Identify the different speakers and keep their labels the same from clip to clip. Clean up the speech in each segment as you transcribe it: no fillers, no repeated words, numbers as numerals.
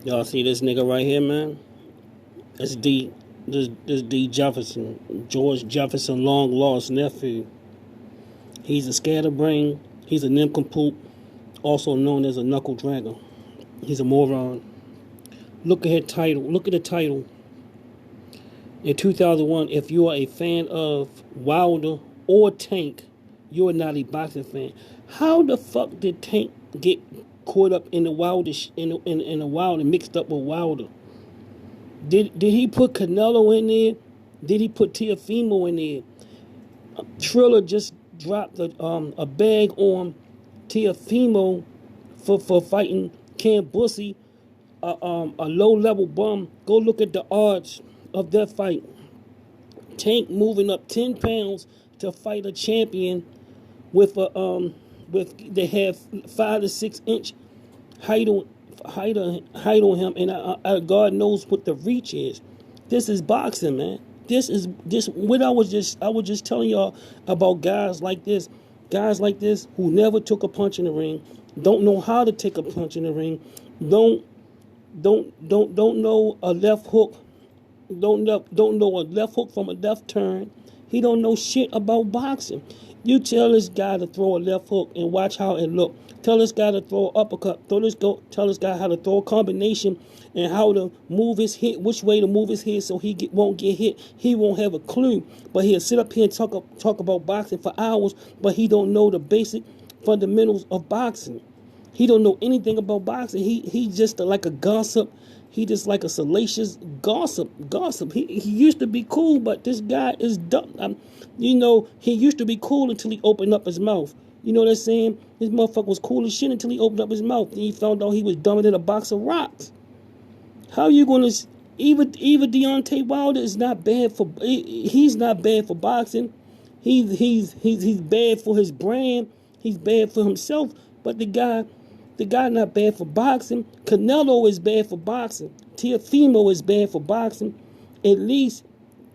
Speaker 1: Y'all see this nigga right here, man? That's this Dee Jefferson, George Jefferson long lost nephew. He's a scatterbrain. He's a nincompoop, also known as a knuckle dragger. He's a moron. Look at his title. Look at the title. In 2001, if you are a fan of Wilder or Tank, you're not a boxing fan. How the fuck did Tank get caught up in the Wilder in the Wilder mixed up with Wilder? Did he put Canelo in there? Did he put Teofimo in there? Triller just dropped a bag on Teofimo for fighting Cam Bussy, a low level bum. Go look at the odds of that fight. Tank moving up 10 pounds to fight a champion with they have 5 to 6 inch height on him, and God knows what the reach is. This is boxing, man. This what I was just telling y'all about guys like this who never took a punch in the ring, don't know how to take a punch in the ring, don't know a left hook, don't know a left hook from a left turn. He don't know shit about boxing. You tell this guy to throw a left hook and watch how it look. Tell this guy to throw an uppercut. Tell this guy how to throw a combination and how to move his hit, which way to move his head so won't get hit. He won't have a clue. But he'll sit up here and talk about boxing for hours, but he don't know the basic fundamentals of boxing. He don't know anything about boxing. He just like a gossip. He just like a salacious gossip. He used to be cool, but this guy is dumb. He used to be cool until he opened up his mouth. You know what I'm saying? This motherfucker was cool as shit until he opened up his mouth. And he found out he was dumber than a box of rocks. How you gonna even Deontay Wilder is not bad for he's not bad for boxing. He's bad for his brand. He's bad for himself. But the guy not bad for boxing. Canelo is bad for boxing. Teofimo is bad for boxing. At least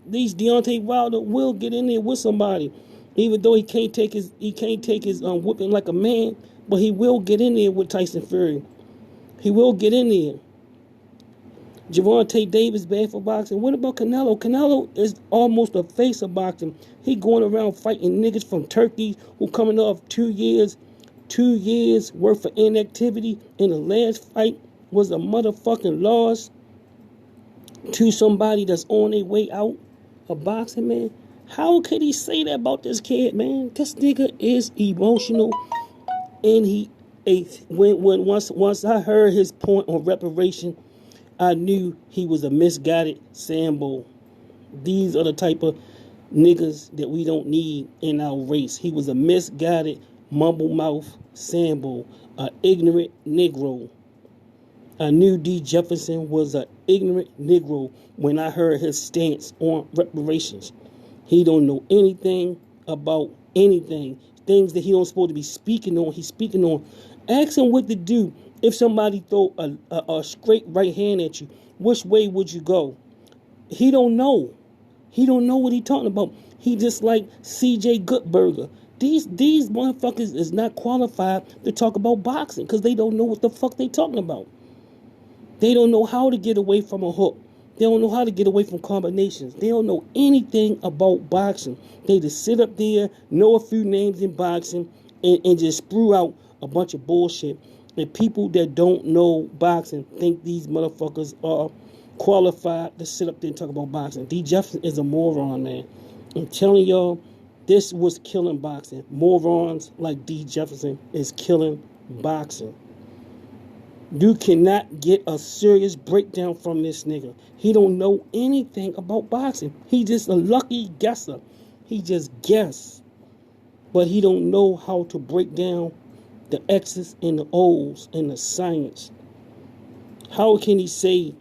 Speaker 1: Deontay Wilder will get in there with somebody, even though he can't take his whipping like a man. But he will get in there with Tyson Fury. He will get in there. Gervonta Davis bad for boxing. What about Canelo? Canelo is almost a face of boxing. He going around fighting niggas from Turkey who coming off 2 years worth of inactivity, and the last fight was a motherfucking loss to somebody that's on their way out of boxing, man. How could he say that about this kid, man? This nigga is emotional, and once I heard his point on reparation, I knew he was a misguided Sambo. These are the type of niggas that we don't need in our race. He was a misguided mumble mouth Sambo, an ignorant Negro. I knew Dee Jefferson was an ignorant Negro when I heard his stance on reparations. He don't know anything about anything. Things that he don't supposed to be speaking on, he's speaking on. Ask him what to do if somebody throw a straight right hand at you. Which way would you go? He don't know. He don't know what he talking about. He just like C.J. Goodberger. These motherfuckers is not qualified to talk about boxing because they don't know what the fuck they talking about. They don't know how to get away from a hook. They don't know how to get away from combinations. They don't know anything about boxing. They just sit up there, know a few names in boxing, and just sprue out a bunch of bullshit. And people that don't know boxing think these motherfuckers are qualified to sit up there and talk about boxing. Dee Jefferson is a moron, man. I'm telling y'all, this was killing boxing. Morons like Dee Jefferson is killing boxing. You cannot get a serious breakdown from this nigga. He don't know anything about boxing. He just a lucky guesser. He just guess. But he don't know how to break down the X's and the O's and the science. How can he say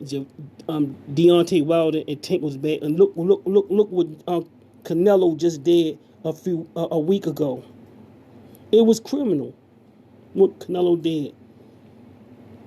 Speaker 1: Deontay Wilder and Tank was bad? And look what Canelo just did a week ago. It was criminal what Canelo did.